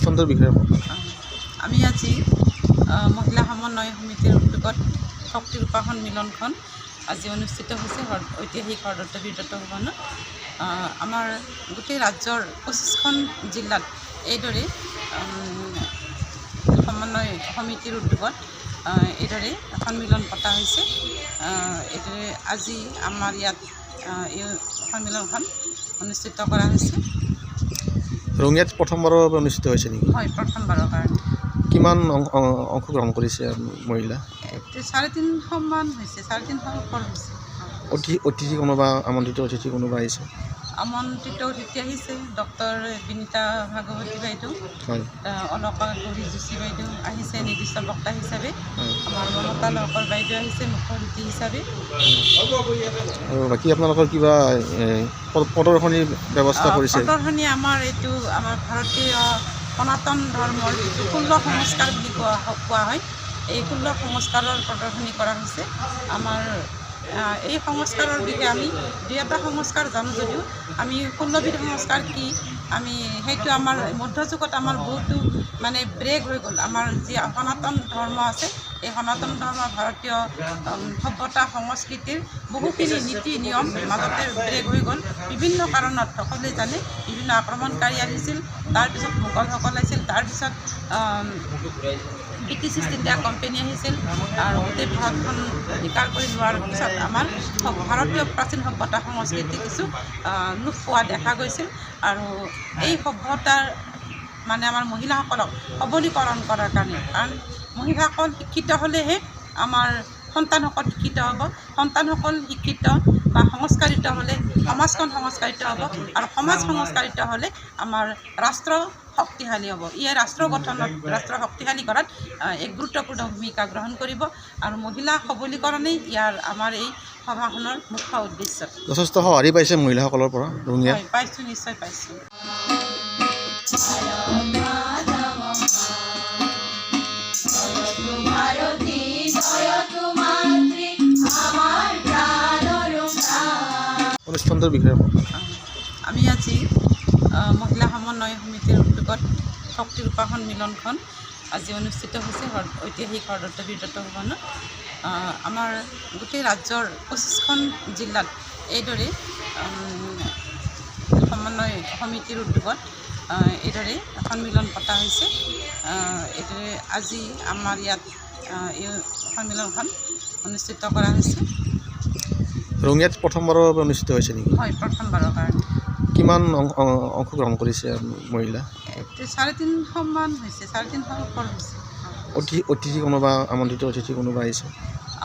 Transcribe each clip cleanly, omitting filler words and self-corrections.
অনুষ্ঠানটোৰ বিষয়ে আমি আজি মহিলা সমন্বয় সমিতিৰ উদ্যোগত শক্তি উপাসন মিলনখন আজি অনুষ্ঠিত হৈছে ঐতিহাসিক হৰদত্ত বীৰদত্ত ভৱনত। আমাৰ গোটেই ৰাজ্যৰ 25খন জিলাত এইদৰে সমন্বয় সমিতিৰ উদ্যোগত এইদৰে সন্মিলন পতা হৈছে। এইদৰে আজি আমাৰ ইয়াত এই সন্মিলনখন অনুষ্ঠিত কৰা হৈছে। ৰঙিয়াত প্ৰথমবাৰৰ বাবে অনুষ্ঠিত হৈছে নেকি? হয়, প্ৰথমবাৰৰ কাৰণে। কিমান অংশগ্ৰহণ কৰিছে মহিলা? 350 মান হৈছে, 350 ওপৰ হৈছে। অতিথি কোনোবা আমন্ত্ৰিত অতিথি কোনোবা আহিছে? আমন্ত্ৰিত অতিথি আহিছে ডক্টৰ বিনীতা ভাগৱতী বাইদেউ, হয়, অলকা গৌৰী যোশী বাইদেউ আহিছে নিৰ্দিষ্ট বক্তা হিচাপে। আমাৰ মমতা লহকৰ বাইদেউ আহিছে মুখ্য অতিথি হিচাপে। আৰু বাকী আপোনালোকৰ কিবা প্ৰদৰ্শনীৰ ব্যৱস্থা কৰিছে? প্ৰদৰ্শনী আমাৰ এইটো আমাৰ ভাৰতীয় সনাতন ধৰ্মৰ যিটো 16 সংস্কাৰ বুলি কোৱা হয়, এই 16 সংস্কাৰৰ প্ৰদৰ্শনী কৰা হৈছে। আমাৰ এই সংস্কাৰৰ বিষয়ে আমি দুই এটা সংস্কাৰ জানো যদিও আমি 16বিধ সংস্কাৰ কি আমি সেইটো আমাৰ মধ্যযুগত আমাৰ বহুতো মানে ব্ৰেক হৈ গ'ল। আমাৰ যি সনাতন ধৰ্ম আছে এই সনাতন ধৰ্মৰ ভাৰতীয় সভ্যতা সংস্কৃতিৰ বহুখিনি নীতি নিয়ম মাজতে ব্ৰেক হৈ গ'ল বিভিন্ন কাৰণত। সকলোৱে জানে বিভিন্ন আক্ৰমণকাৰী আহিছিল, তাৰপিছত মোগলসকল আহিছিল, তাৰপিছত ব্ৰিটিছ ইষ্ট ইণ্ডিয়া কোম্পানী আহিছিল আৰু গোটেই ভাৰতখন অধিকাৰ কৰি লোৱাৰ পিছত আমাৰ ভাৰতীয় প্ৰাচীন সভ্যতা সংস্কৃতি কিছু লোপ পোৱা দেখা গৈছিল। আৰু এই সভ্যতাৰ মানে আমাৰ মহিলাসকলক সবলীকৰণ কৰাৰ কাৰণে, কাৰণ মহিলাসকল শিক্ষিত হ'লেহে আমাৰ সন্তানসকল শিক্ষিত হ'ব, সন্তানসকল শিক্ষিত বা সংস্কাৰিত হ'লে সমাজখন সংস্কাৰিত হ'ব, আৰু সমাজ সংস্কাৰিত হ'লে আমাৰ ৰাষ্ট্ৰ শক্তিশালী হ'ব। ইয়ে ৰাষ্ট্ৰ গঠনত, ৰাষ্ট্ৰ শক্তিশালী কৰাত এক গুৰুত্বপূৰ্ণ ভূমিকা গ্ৰহণ কৰিব। আৰু মহিলা সবলীকৰণেই ইয়াৰ আমাৰ এই সভাখনৰ মুখ্য উদ্দেশ্য। যথেষ্ট সঁহাৰি পাইছে মহিলাসকলৰ পৰা ৰঙিয়া? হয়, পাইছোঁ, নিশ্চয় পাইছোঁ। অনুষ্ঠানটোৰ বিষয়ে আমি আজি মহিলা সমন্বয় সমিতিৰ উদ্যোগত শক্তি উপাসন মিলনখন আজি অনুষ্ঠিত হৈছে ঐতিহাসিক হৰদত্ত বীৰদত্ত ভৱনত। আমাৰ গোটেই ৰাজ্যৰ 25খন জিলাত এইদৰে সমন্বয় সমিতিৰ উদ্যোগত এইদৰে সন্মিলন পতা হৈছে। এইদৰে আজি আমাৰ ইয়াত এই সন্মিলনখন অনুষ্ঠিত কৰা হৈছে। ৰঙিয়াত প্ৰথমবাৰৰ বাবে অনুষ্ঠিত হৈছে নেকি? হয়, প্ৰথমবাৰৰ কাৰণে। কিমান অংশগ্ৰহণ কৰিছে মহিলা? 350 মান হৈছে, 350 ওপৰ হৈছে। অতিথি কোনোবা আমন্ত্ৰিত অতিথি কোনোবা আহিছে?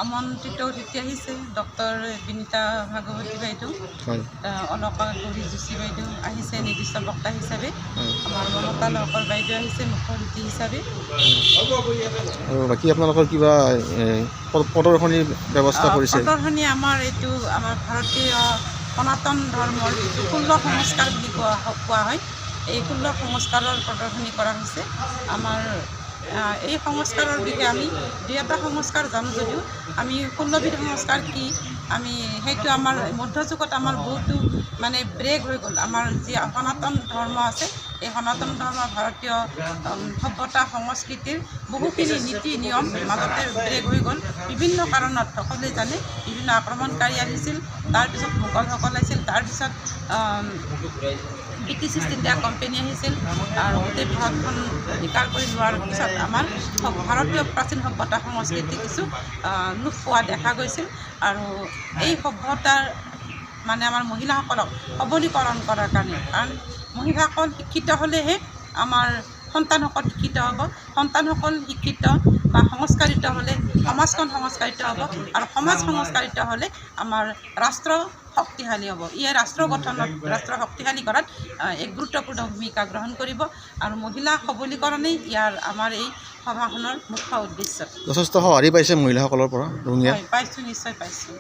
আমন্ত্ৰিত অতিথি আহিছে ডক্টৰ বিনীতা ভাগৱতী বাইদেউ, হয়, অলকা গৌৰী যোশী বাইদেউ আহিছে নিৰ্দিষ্ট বক্তা হিচাপে। আমাৰ মমতা লহকৰ বাইদেউ আহিছে মুখ্য অতিথি হিচাপে। আৰু বাকী আপোনালোকৰ কিবা প্ৰদৰ্শনীৰ ব্যৱস্থা কৰিছে? প্ৰদৰ্শনী আমাৰ এইটো আমাৰ ভাৰতীয় সনাতন ধৰ্মৰ যিটো 16 সংস্কাৰ বুলি কোৱা হয়, এই 16 সংস্কাৰৰ প্ৰদৰ্শনী কৰা হৈছে। আমাৰ এই সংস্কাৰৰ বিষয়ে আমি দুই এটা সংস্কাৰ জানো যদিও আমি 16বিধ সংস্কাৰ কি আমি সেইটো আমাৰ মধ্যযুগত আমাৰ বহুতো মানে ব্ৰেক হৈ গ'ল। আমাৰ যি সনাতন ধৰ্ম আছে এই সনাতন ধৰ্মৰ ভাৰতীয় সভ্যতা সংস্কৃতিৰ বহুখিনি নীতি নিয়ম মাজতে ব্ৰেক হৈ গ'ল বিভিন্ন কাৰণত। সকলোৱে জানে বিভিন্ন আক্ৰমণকাৰী আহিছিল, তাৰপিছত মোগলসকল আহিছিল, তাৰপিছত ব্ৰিটিছ ইষ্ট ইণ্ডিয়া কোম্পানী আহিছিল আৰু গোটেই ভাৰতখন অধিকাৰ কৰি লোৱাৰ পিছত আমাৰ ভাৰতীয় প্ৰাচীন সভ্যতা সংস্কৃতি কিছু লোপ পোৱা দেখা গৈছিল। আৰু এই সভ্যতাৰ মানে আমাৰ মহিলাসকলক সবলীকৰণ কৰাৰ কাৰণে, কাৰণ মহিলাসকল শিক্ষিত হ'লেহে আমাৰ সন্তানসকল শিক্ষিত হ'ব, সন্তানসকল শিক্ষিত বা সংস্কাৰিত হ'লে সমাজখন সংস্কাৰিত হ'ব, আৰু সমাজ সংস্কাৰিত হ'লে আমাৰ ৰাষ্ট্ৰ শক্তিশালী হ'ব। ইয়ে ৰাষ্ট্ৰ গঠনত, ৰাষ্ট্ৰ শক্তিশালী কৰাত এক গুৰুত্বপূৰ্ণ ভূমিকা গ্ৰহণ কৰিব। আৰু মহিলা সবলীকৰণেই ইয়াৰ আমাৰ এই সভাখনৰ মুখ্য উদ্দেশ্য। যথেষ্ট সঁহাৰি পাইছে মহিলাসকলৰ পৰা ৰঙিয়া? হয়, পাইছোঁ, নিশ্চয় পাইছোঁ।